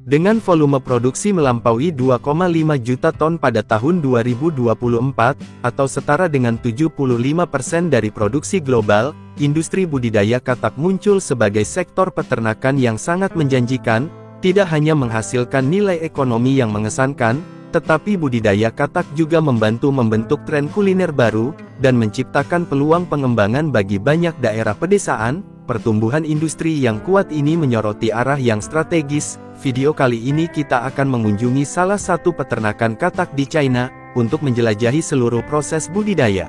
Dengan volume produksi melampaui 2,5 juta ton pada tahun 2024, atau setara dengan 75% dari produksi global, industri budidaya katak muncul sebagai sektor peternakan yang sangat menjanjikan, tidak hanya menghasilkan nilai ekonomi yang mengesankan, tetapi budidaya katak juga membantu membentuk tren kuliner baru, dan menciptakan peluang pengembangan bagi banyak daerah pedesaan. Pertumbuhan industri yang kuat ini menyoroti arah yang strategis. Video kali ini kita akan mengunjungi salah satu peternakan katak di China, untuk menjelajahi seluruh proses budidaya.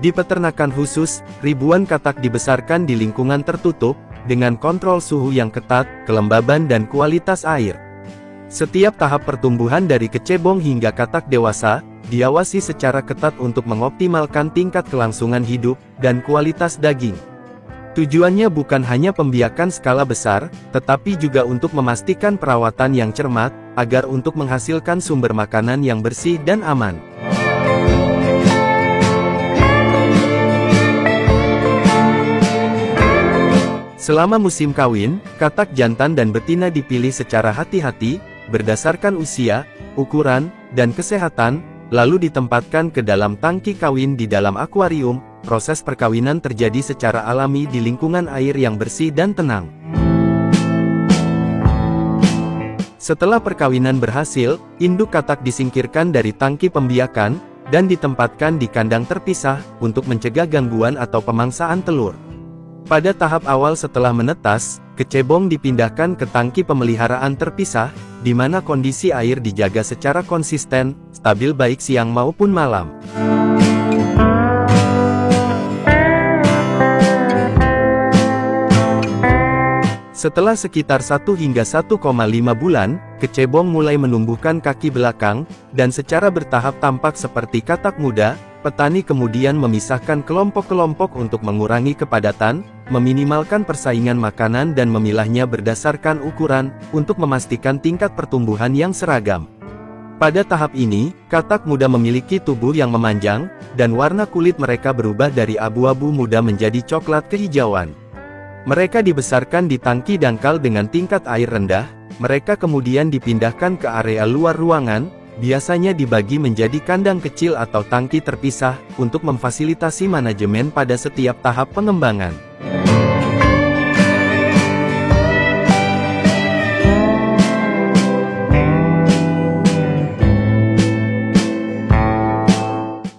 Di peternakan khusus, ribuan katak dibesarkan di lingkungan tertutup, dengan kontrol suhu yang ketat, kelembaban dan kualitas air. Setiap tahap pertumbuhan dari kecebong hingga katak dewasa, diawasi secara ketat untuk mengoptimalkan tingkat kelangsungan hidup, dan kualitas daging. Tujuannya bukan hanya pembiakan skala besar, tetapi juga untuk memastikan perawatan yang cermat, agar untuk menghasilkan sumber makanan yang bersih dan aman. Selama musim kawin, katak jantan dan betina dipilih secara hati-hati, berdasarkan usia, ukuran, dan kesehatan, lalu ditempatkan ke dalam tangki kawin di dalam akuarium. Proses perkawinan terjadi secara alami di lingkungan air yang bersih dan tenang. Setelah perkawinan berhasil, induk katak disingkirkan dari tangki pembiakan, dan ditempatkan di kandang terpisah, untuk mencegah gangguan atau pemangsaan telur. Pada tahap awal setelah menetas, kecebong dipindahkan ke tangki pemeliharaan terpisah, di mana kondisi air dijaga secara konsisten, stabil baik siang maupun malam. Setelah sekitar 1 hingga 1,5 bulan, kecebong mulai menumbuhkan kaki belakang, dan secara bertahap tampak seperti katak muda. Petani kemudian memisahkan kelompok-kelompok untuk mengurangi kepadatan, meminimalkan persaingan makanan dan memilahnya berdasarkan ukuran, untuk memastikan tingkat pertumbuhan yang seragam. Pada tahap ini, katak muda memiliki tubuh yang memanjang, dan warna kulit mereka berubah dari abu-abu muda menjadi coklat kehijauan. Mereka dibesarkan di tangki dangkal dengan tingkat air rendah. Mereka kemudian dipindahkan ke area luar ruangan, biasanya dibagi menjadi kandang kecil atau tangki terpisah, untuk memfasilitasi manajemen pada setiap tahap pengembangan.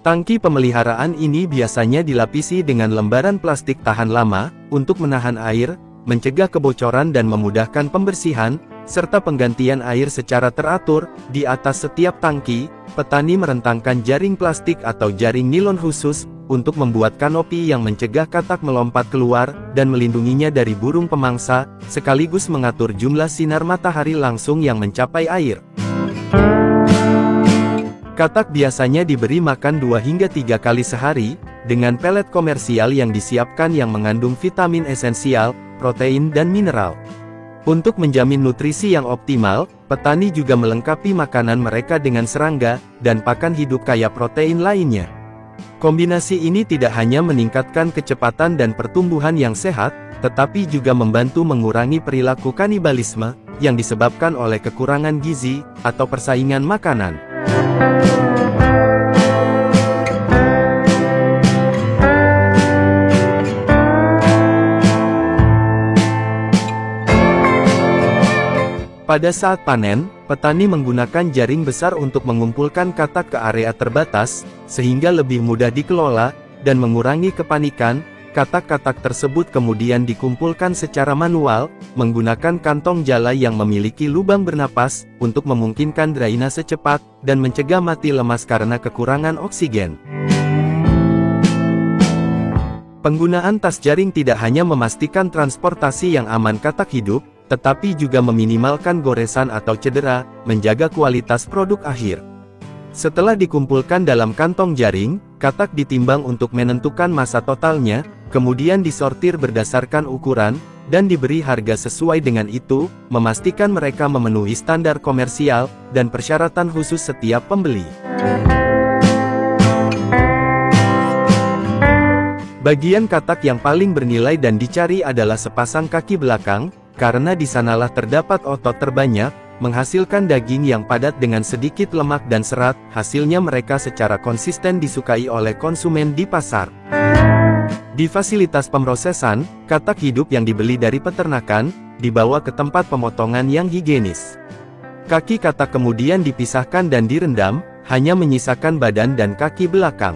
Tangki pemeliharaan ini biasanya dilapisi dengan lembaran plastik tahan lama, untuk menahan air, mencegah kebocoran dan memudahkan pembersihan, serta penggantian air secara teratur. Di atas setiap tangki, petani merentangkan jaring plastik atau jaring nilon khusus, untuk membuat kanopi yang mencegah katak melompat keluar, dan melindunginya dari burung pemangsa, sekaligus mengatur jumlah sinar matahari langsung yang mencapai air. Katak biasanya diberi makan 2 hingga 3 kali sehari, dengan pelet komersial yang disiapkan yang mengandung vitamin esensial, protein dan mineral. Untuk menjamin nutrisi yang optimal, petani juga melengkapi makanan mereka dengan serangga, dan pakan hidup kaya protein lainnya. Kombinasi ini tidak hanya meningkatkan kecepatan dan pertumbuhan yang sehat, tetapi juga membantu mengurangi perilaku kanibalisme, yang disebabkan oleh kekurangan gizi, atau persaingan makanan. Pada saat panen, petani menggunakan jaring besar untuk mengumpulkan katak ke area terbatas, sehingga lebih mudah dikelola, dan mengurangi kepanikan. Katak-katak tersebut kemudian dikumpulkan secara manual, menggunakan kantong jala yang memiliki lubang bernapas, untuk memungkinkan drainase cepat, dan mencegah mati lemas karena kekurangan oksigen. Penggunaan tas jaring tidak hanya memastikan transportasi yang aman katak hidup, tetapi juga meminimalkan goresan atau cedera, menjaga kualitas produk akhir. Setelah dikumpulkan dalam kantong jaring, katak ditimbang untuk menentukan massa totalnya, kemudian disortir berdasarkan ukuran, dan diberi harga sesuai dengan itu, memastikan mereka memenuhi standar komersial, dan persyaratan khusus setiap pembeli. Bagian katak yang paling bernilai dan dicari adalah sepasang kaki belakang, karena di sanalah terdapat otot terbanyak, menghasilkan daging yang padat dengan sedikit lemak dan serat. Hasilnya mereka secara konsisten disukai oleh konsumen di pasar. Di fasilitas pemrosesan, katak hidup yang dibeli dari peternakan, dibawa ke tempat pemotongan yang higienis. Kaki katak kemudian dipisahkan dan direndam, hanya menyisakan badan dan kaki belakang.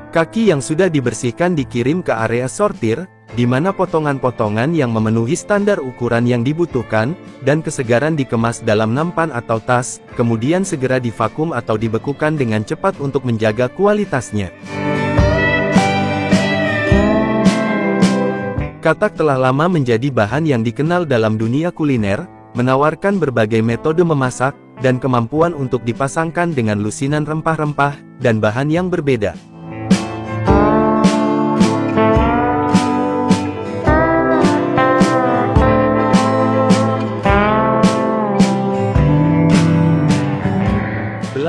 Kaki yang sudah dibersihkan dikirim ke area sortir, di mana potongan-potongan yang memenuhi standar ukuran yang dibutuhkan, dan kesegaran dikemas dalam nampan atau tas, kemudian segera divakum atau dibekukan dengan cepat untuk menjaga kualitasnya. Katak telah lama menjadi bahan yang dikenal dalam dunia kuliner, menawarkan berbagai metode memasak, dan kemampuan untuk dipasangkan dengan lusinan rempah-rempah, dan bahan yang berbeda.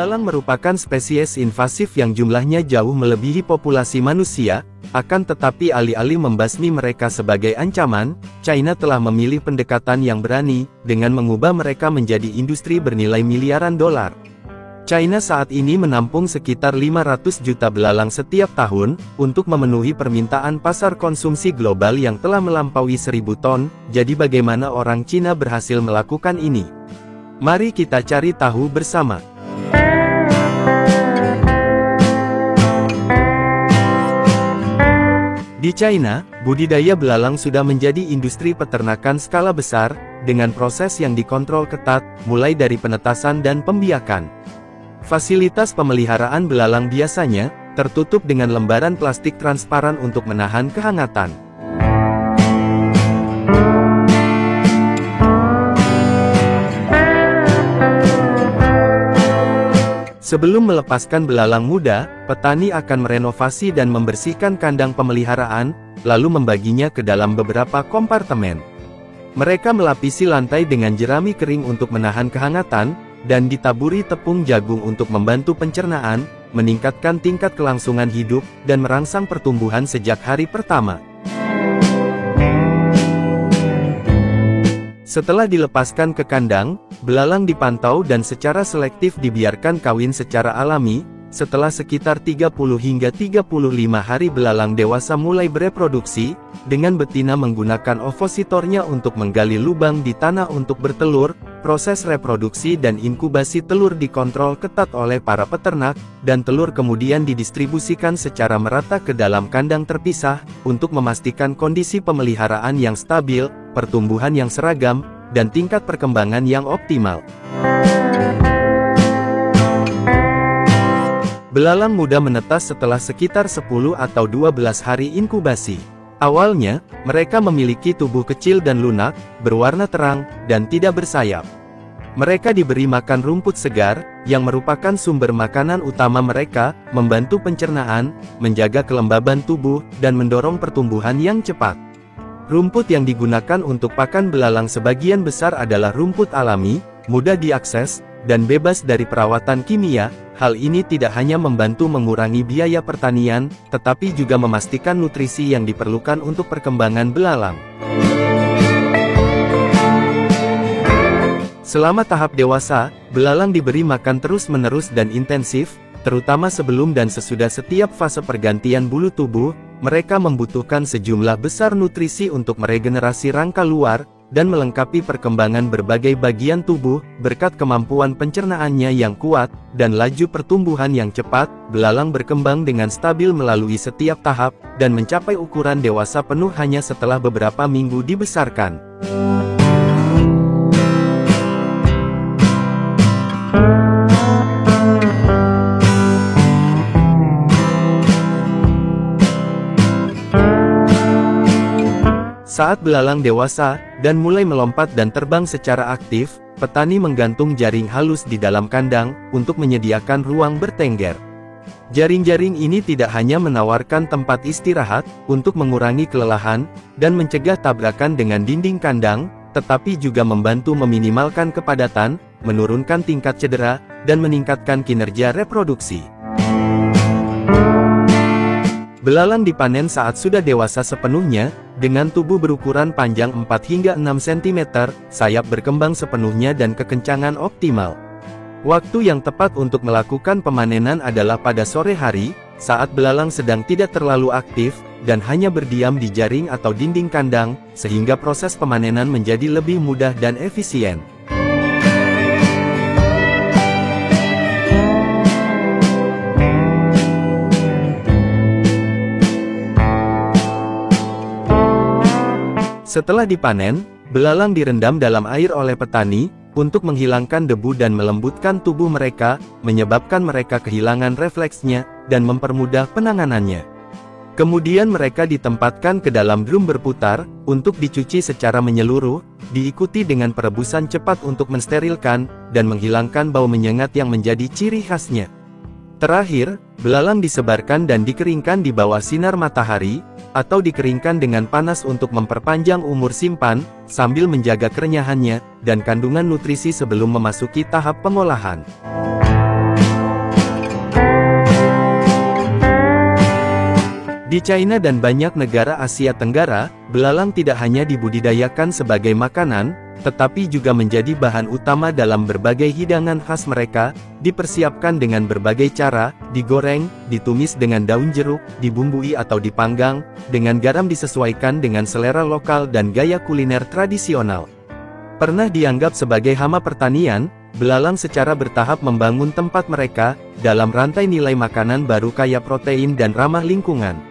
Belalang merupakan spesies invasif yang jumlahnya jauh melebihi populasi manusia, akan tetapi alih-alih membasmi mereka sebagai ancaman, China telah memilih pendekatan yang berani, dengan mengubah mereka menjadi industri bernilai miliaran dolar. China saat ini menampung sekitar 500 juta belalang setiap tahun, untuk memenuhi permintaan pasar konsumsi global yang telah melampaui 1000 ton, jadi bagaimana orang Cina berhasil melakukan ini? Mari kita cari tahu bersama. Di China, budidaya belalang sudah menjadi industri peternakan skala besar, dengan proses yang dikontrol ketat, mulai dari penetasan dan pembiakan. Fasilitas pemeliharaan belalang biasanya tertutup dengan lembaran plastik transparan untuk menahan kehangatan. Sebelum melepaskan belalang muda, petani akan merenovasi dan membersihkan kandang pemeliharaan, lalu membaginya ke dalam beberapa kompartemen. Mereka melapisi lantai dengan jerami kering untuk menahan kehangatan, dan ditaburi tepung jagung untuk membantu pencernaan, meningkatkan tingkat kelangsungan hidup, dan merangsang pertumbuhan sejak hari pertama. Setelah dilepaskan ke kandang, belalang dipantau dan secara selektif dibiarkan kawin secara alami. Setelah sekitar 30 hingga 35 hari belalang dewasa mulai bereproduksi, dengan betina menggunakan ovositornya untuk menggali lubang di tanah untuk bertelur. Proses reproduksi dan inkubasi telur dikontrol ketat oleh para peternak, dan telur kemudian didistribusikan secara merata ke dalam kandang terpisah, untuk memastikan kondisi pemeliharaan yang stabil, pertumbuhan yang seragam, dan tingkat perkembangan yang optimal. Belalang muda menetas setelah sekitar 10 atau 12 hari inkubasi. Awalnya, mereka memiliki tubuh kecil dan lunak, berwarna terang, dan tidak bersayap. Mereka diberi makan rumput segar, yang merupakan sumber makanan utama mereka, membantu pencernaan, menjaga kelembaban tubuh, dan mendorong pertumbuhan yang cepat. Rumput yang digunakan untuk pakan belalang sebagian besar adalah rumput alami, mudah diakses, dan bebas dari perawatan kimia. Hal ini tidak hanya membantu mengurangi biaya pertanian, tetapi juga memastikan nutrisi yang diperlukan untuk perkembangan belalang. Selama tahap dewasa, belalang diberi makan terus-menerus dan intensif, terutama sebelum dan sesudah setiap fase pergantian bulu tubuh. Mereka membutuhkan sejumlah besar nutrisi untuk meregenerasi rangka luar, dan melengkapi perkembangan berbagai bagian tubuh. Berkat kemampuan pencernaannya yang kuat, dan laju pertumbuhan yang cepat, belalang berkembang dengan stabil melalui setiap tahap, dan mencapai ukuran dewasa penuh hanya setelah beberapa minggu dibesarkan. Saat belalang dewasa, dan mulai melompat dan terbang secara aktif, petani menggantung jaring halus di dalam kandang, untuk menyediakan ruang bertengger. Jaring-jaring ini tidak hanya menawarkan tempat istirahat, untuk mengurangi kelelahan, dan mencegah tabrakan dengan dinding kandang, tetapi juga membantu meminimalkan kepadatan, menurunkan tingkat cedera, dan meningkatkan kinerja reproduksi. Belalang dipanen saat sudah dewasa sepenuhnya, dengan tubuh berukuran panjang 4 hingga 6 cm, sayap berkembang sepenuhnya dan kekencangan optimal. Waktu yang tepat untuk melakukan pemanenan adalah pada sore hari, saat belalang sedang tidak terlalu aktif, dan hanya berdiam di jaring atau dinding kandang, sehingga proses pemanenan menjadi lebih mudah dan efisien. Setelah dipanen, belalang direndam dalam air oleh petani, untuk menghilangkan debu dan melembutkan tubuh mereka, menyebabkan mereka kehilangan refleksnya, dan mempermudah penanganannya. Kemudian mereka ditempatkan ke dalam drum berputar, untuk dicuci secara menyeluruh, diikuti dengan perebusan cepat untuk mensterilkan, dan menghilangkan bau menyengat yang menjadi ciri khasnya. Terakhir, belalang disebarkan dan dikeringkan di bawah sinar matahari, atau dikeringkan dengan panas untuk memperpanjang umur simpan, sambil menjaga kerenyahannya, dan kandungan nutrisi sebelum memasuki tahap pengolahan. Di China dan banyak negara Asia Tenggara, belalang tidak hanya dibudidayakan sebagai makanan, tetapi juga menjadi bahan utama dalam berbagai hidangan khas mereka, dipersiapkan dengan berbagai cara, digoreng, ditumis dengan daun jeruk, dibumbui atau dipanggang, dengan garam disesuaikan dengan selera lokal dan gaya kuliner tradisional. Pernah dianggap sebagai hama pertanian, belalang secara bertahap membangun tempat mereka, dalam rantai nilai makanan baru kaya protein dan ramah lingkungan.